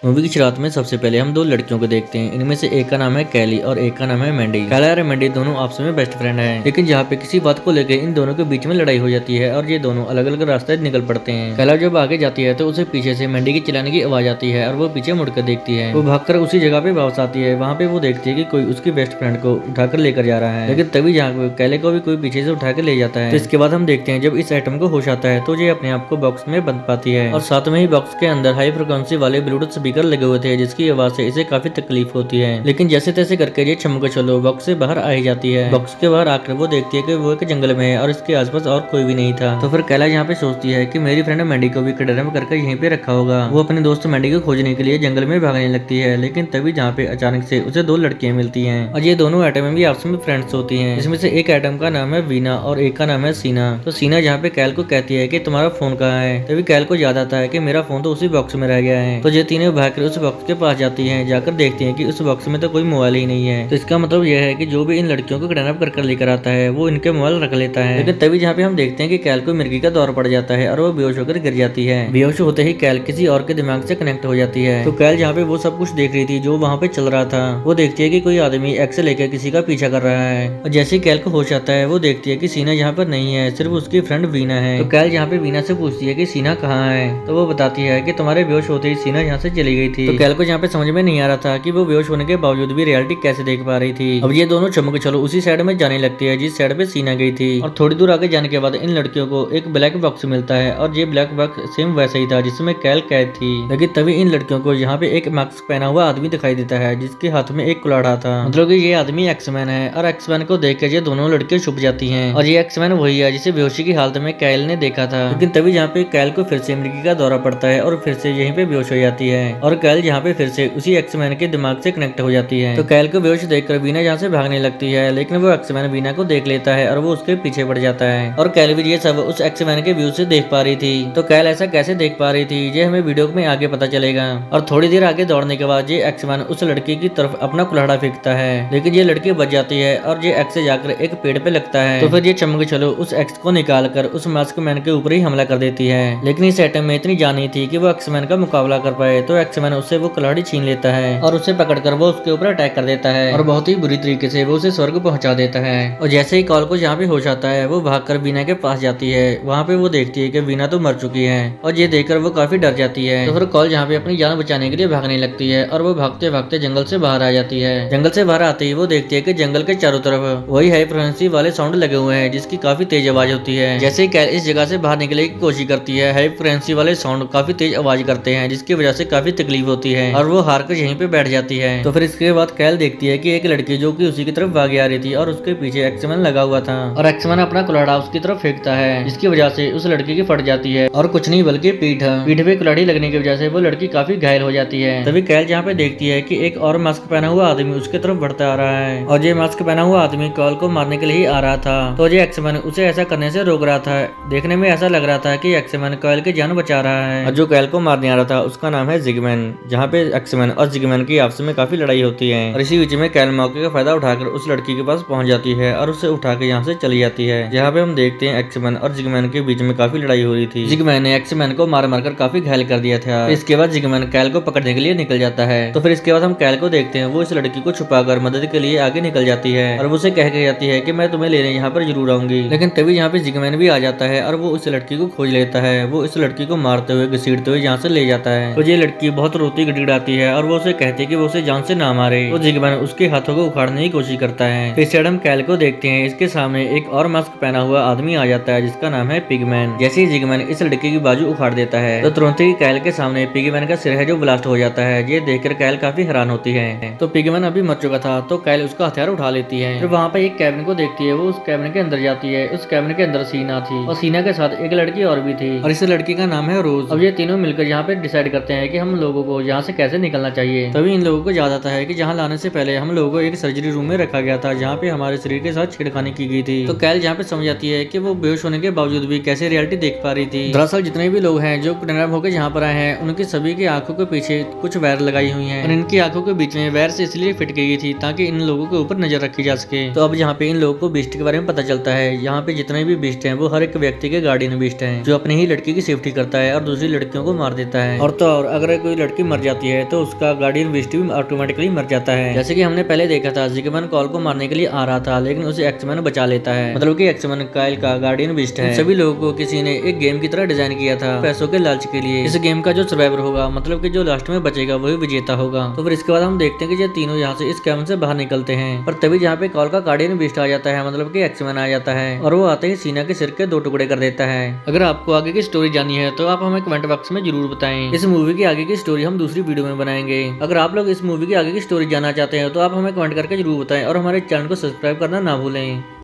Movie की शुरुआत में सबसे पहले हम दो लड़कियों को देखते हैं। इनमें से एक का नाम है कैली और एक का नाम है मैंडी। कैला और मैंडी दोनों आपस में बेस्ट फ्रेंड हैं, लेकिन जहाँ पे किसी बात को लेकर इन दोनों के बीच में लड़ाई हो जाती है और ये दोनों अलग अलग रास्ते निकल पड़ते हैं। कैला जब आगे जाती है तो उसे पीछे से मैंडी की चिल्लाने की आवाज आती है और वो पीछे मुड़कर देखती है। वो भागकर उसी जगह पे वापस आती है। वहाँ पे वो देखती है कि कोई उसकी बेस्ट फ्रेंड को उठाकर लेकर जा रहा है, लेकिन तभी जहाँ कैले को भी कोई पीछे से उठाकर ले जाता है। तो इसके बाद हम देखते हैं जब इस आइटम को होश आता है तो ये अपने आप को बॉक्स में बंद पाती है और साथ में ही बॉक्स के अंदर हाई फ्रिक्वेंसी वाले ब्लूटूथ स्पीकर लगे हुए थे, जिसकी आवाज से इसे काफी तकलीफ होती है। लेकिन जैसे तैसे करके ये छमको चलो बॉक्स से बाहर आई जाती है। बॉक्स के बाहर आकर वो देखती है कि वो एक जंगल में है और इसके आसपास और कोई भी नहीं था। तो फिर कैला यहाँ पे सोचती है कि मेरी फ्रेंड मैंडी को भी किडनैप करके यहीं पे रखा होगा। वो अपने दोस्त मैंडी को खोजने के लिए जंगल में भागने लगती है, लेकिन तभी जहाँ पे अचानक से उसे दो लड़कियां मिलती हैं और ये दोनों आइटम भी आपस में फ्रेंड्स होती हैं। इसमें से एक आइटम का नाम है वीना और एक का नाम है सीना। तो सीना जहाँ पे कैल को कहती है कि तुम्हारा फोन कहाँ है, तभी कैल को याद आता है कि मेरा फोन तो उसी बॉक्स में रह गया है। तो ये तीनों भागकर उस बॉक्स के पास जाती हैं। जाकर देखती हैं कि उस बॉक्स में तो कोई मोबाइल ही नहीं है। तो इसका मतलब यह है कि जो भी इन लड़कियों को किडनैप कर लेकर आता है वो इनके मोबाइल रख लेता है। लेकिन तभी जहाँ पे हम देखते हैं कि कैल को मिर्गी का दौर पड़ जाता है और वो बेहोश होकर गिर जाती है। बेहोश होते ही कैल किसी और के दिमाग से कनेक्ट हो जाती है। तो कैल जहाँ पे वो सब कुछ देख रही थी जो वहाँ पे चल रहा था, वो देखती है कि कोई आदमी एक्स लेकर किसी का पीछा कर रहा है। और जैसे ही कैल को होश आता है वो देखती है कि सीना यहाँ पर नहीं है, सिर्फ उसकी फ्रेंड वीना है। तो कैल यहाँ पे वीना से पूछती है कि सीना कहाँ है, तो वो बताती है कि तुम्हारे बेहोश होते ही सीना यहाँ से चली गई थी। तो कैल को यहाँ पे समझ में नहीं आ रहा था कि वो बेहोश होने के बावजूद भी रियलिटी कैसे देख पा रही थी। अब ये दोनों चमक चलो उसी साइड में जाने लगती है जिस साइड पे सीना गई थी। और थोड़ी दूर आगे जाने के बाद इन लड़कियों को एक ब्लैक बॉक्स मिलता है और ये ब्लैक बॉक्स सेम वैसा ही था जिसमें कैल कैद थी। लेकिन तभी इन लड़कियों को यहाँ पे एक मास्क पहना हुआ आदमी दिखाई देता है जिसके हाथ में एक कुल्हाड़ा था। मतलब कि ये आदमी एक्समैन है और एक्समैन को देख कर ये दोनों लड़कियां छुप जाती हैं। और ये एक्समैन वही है जिसे बेहोशी की हालत में कैल ने देखा था। लेकिन तभी जहाँ पे कैल को फिर से मिर्गी का दौरा पड़ता है और फिर से यहीं पे बेहोश हो जाती है और कैल यहाँ पे फिर से उसी एक्समैन के दिमाग से कनेक्ट हो जाती है। तो कैल को बेहोश देखकर वीना यहाँ से भागने लगती है, लेकिन वो एक्समैन वीना को देख लेता है और वो उसके पीछे पड़ जाता है। और कैल भी ये सब उस एक्समैन के व्यू से देख पा रही थी। तो कैल ऐसा कैसे देख पा रही थी ये हमें वीडियो में आगे पता चलेगा। और थोड़ी देर आगे दौड़ने के बाद ये एक्समैन उस लड़की की तरफ अपना कुल्हाड़ा फेंकता है, लेकिन ये लड़की बच जाती है और ये एक्स से जाकर एक पेड़ पे लगता है। तो फिर ये चमक चलो उस एक्स को निकाल कर उस मास्क मैन के ऊपर ही हमला कर देती है। लेकिन इस आइटम में इतनी जान नहीं थी कि वो एक्समैन का मुकाबला कर पाए। तो एक्समैन उससे वो कुल्हाड़ी छीन लेता है और उसे पकड़कर वो उसके ऊपर अटैक कर देता है और बहुत ही बुरी तरीके से वो उसे स्वर्ग पहुंचा देता है। और जैसे ही कॉल को जहाँ पे होश आता है वो भागकर वीना के पास जाती है। वहाँ पे वो देखती है कि वीना तो मर चुकी है और ये देखकर वो काफी डर जाती है। तो फिर कॉल जहाँ पे अपनी जान बचाने के लिए भागने लगती है और वो भागते भागते जंगल से बाहर आ जाती है। जंगल से बाहर आते ही वो देखती है कि जंगल के चारों तरफ वही हाई फ्रिक्वेंसी वाले साउंड लगे हुए हैं जिसकी काफी तेज आवाज होती है। जैसे ही कैल इस जगह से बाहर निकलने की कोशिश करती है, हाई फ्रिक्वेंसी वाले साउंड काफी तेज आवाज करते हैं जिसकी वजह से काफी तकलीफ होती है और वो हार कर यहीं पे बैठ जाती है। तो फिर इसके बाद कैल देखती है कि एक लड़की जो कि उसी की तरफ भागी आ रही थी और उसके पीछे एक्समैन लगा हुआ था और एक्समैन अपना कुल्हाड़ा उसकी तरफ फेंकता है, जिसकी वजह से उस लड़की की फट जाती है और कुछ नहीं बल्कि पीठ पे कुल्हाड़ी लगने की वजह से वो लड़की काफी घायल हो जाती है। तभी कैल जहाँ पे देखती है कि एक और मास्क पहना हुआ आदमी उसके तरफ बढ़ता आ रहा है और ये मास्क पहना हुआ आदमी कॉल को मारने के लिए ही आ रहा था। तो ये एक्समैन उसे ऐसा करने से रोक रहा था। देखने में ऐसा लग रहा था कि एक्समैन कैल की जान बचा रहा है और जो कैल को मारने आ रहा था उसका नाम है जिगमैन। जहाँ पे एक्समैन और जिगमैन की आपस में काफी लड़ाई होती है और इसी बीच में कैल मौके का फायदा उठाकर उस लड़की के पास पहुंच जाती है और उसे उठा के यहाँ से चली जाती है। जहाँ पे हम देखते हैं एक्समैन और जिगमैन के बीच में काफी लड़ाई हो रही थी। जिगमैन ने एक्समैन को मार मारकर काफी घायल कर दिया था। इसके बाद जिगमैन कैल को पकड़ने के लिए निकल जाता है। तो फिर इसके बाद हम कैल को देखते हैं वो इस लड़की को छुपाकर मदद के लिए आगे निकल जाती है और वो उसे कह के जाती है कि मैं तुम्हें लेने यहाँ पर जरूर आऊंगी। लेकिन तभी यहाँ पे जिगमैन भी आ जाता है और वो उस लड़की को खोज लेता है। वो इस लड़की को मारते हुए घसीटते हुए यहाँ से ले जाता है। तो ये लड़की बहुत रोती गिड़गिड़ाती है और वो उसे कहती है कि वो उसे जान से ना मारे। तो जिगमैन उसके हाथों को उखाड़ने की कोशिश करता है। फिर से हम कैल को देखते हैं, इसके सामने एक और मास्क पहना हुआ आदमी आ जाता है जिसका नाम है पिगमैन। जैसे ही जिगमैन इस लड़की की बाजू उखाड़ देता है तो तुरंत ही कैल के सामने पिगमैन का सिर है जो ब्लास्ट हो जाता है। ये देखकर कैल काफी हैरान होती है। तो पिगमैन अभी मर चुका था तो कैल उसका हथियार उठा लेती है। फिर वहाँ पे एक कैबिन को देखती है, वो उस कैबिन के अंदर जाती है। उस कैबिन के अंदर सीना थी और सीना के साथ एक लड़की और भी थी और इस लड़की का नाम है रोज। अब ये तीनों मिलकर यहाँ पे डिसाइड करते हैं कि हम लोगों को यहाँ से कैसे निकलना चाहिए। तभी इन लोगों को याद आता है कि जहाँ लाने से पहले हम लोगों को एक सर्जरी रूम में रखा गया था जहाँ पे हमारे शरीर के साथ छेड़खानी की गई थी। तो कैल जहाँ पे समझ जाती है कि वो बेहोश होने के बावजूद भी कैसे रियलिटी देख पा रही थी। दरअसल जितने भी लोग हैं जो किडनैप होकर यहाँ पर आए हैं उनकी सभी की आंखों के पीछे कुछ वायर लगाई हुई है और इनकी आंखों के बीच में वायर से इसलिए फिट की गई थी ताकि इन लोगों के ऊपर नजर रखी जा सके। तो अब यहाँ पे इन लोगों को बीस्ट के बारे में पता चलता है। यहाँ पे जितने भी बीस्ट हैं वो हर एक व्यक्ति के गार्डियन बीस्ट हैं जो अपनी ही लड़की की सेफ्टी करता है और दूसरी लड़कियों को मार देता है। और तो और अगर कोई लड़की मर जाती है तो उसका गार्डियन बीस्ट भी ऑटोमेटिकली मर जाता है। जैसे कि हमने पहले देखा था, जिगमैन कॉल को मारने के लिए आ रहा था, लेकिन उसे एक्समैन बचा लेता है। मतलब कि एक्समैन काइल का गार्डियन बीस्ट है। सभी लोगों को किसी ने एक गेम की तरह डिजाइन किया था, पैसों के लालच के लिए। इस गेम का जो सर्वाइवर होगा, मतलब कि जो लास्ट में बचेगा, वही विजेता होगा। तो फिर इसके बाद हम देखते हैं कि ये तीनों यहाँ से इस कैबिन से बाहर निकलते हैं, पर तभी जहाँ पे कॉल का गार्डियन बीस्ट आ जाता है, मतलब कि एक्समैन आ जाता है, और वो आते ही सीना के सिर के 2 टुकड़े कर देता है। अगर आपको आगे की स्टोरी जाननी है तो आप हमें कमेंट बॉक्स में जरूर बताएं। इस मूवी की आगे की स्टोरी हम दूसरी वीडियो में बनाएंगे। अगर आप लोग इस मूवी की आगे की स्टोरी जानना चाहते हैं तो आप हमें कमेंट करके जरूर बताएं और हमारे चैनल को सब्सक्राइब करना ना भूलें।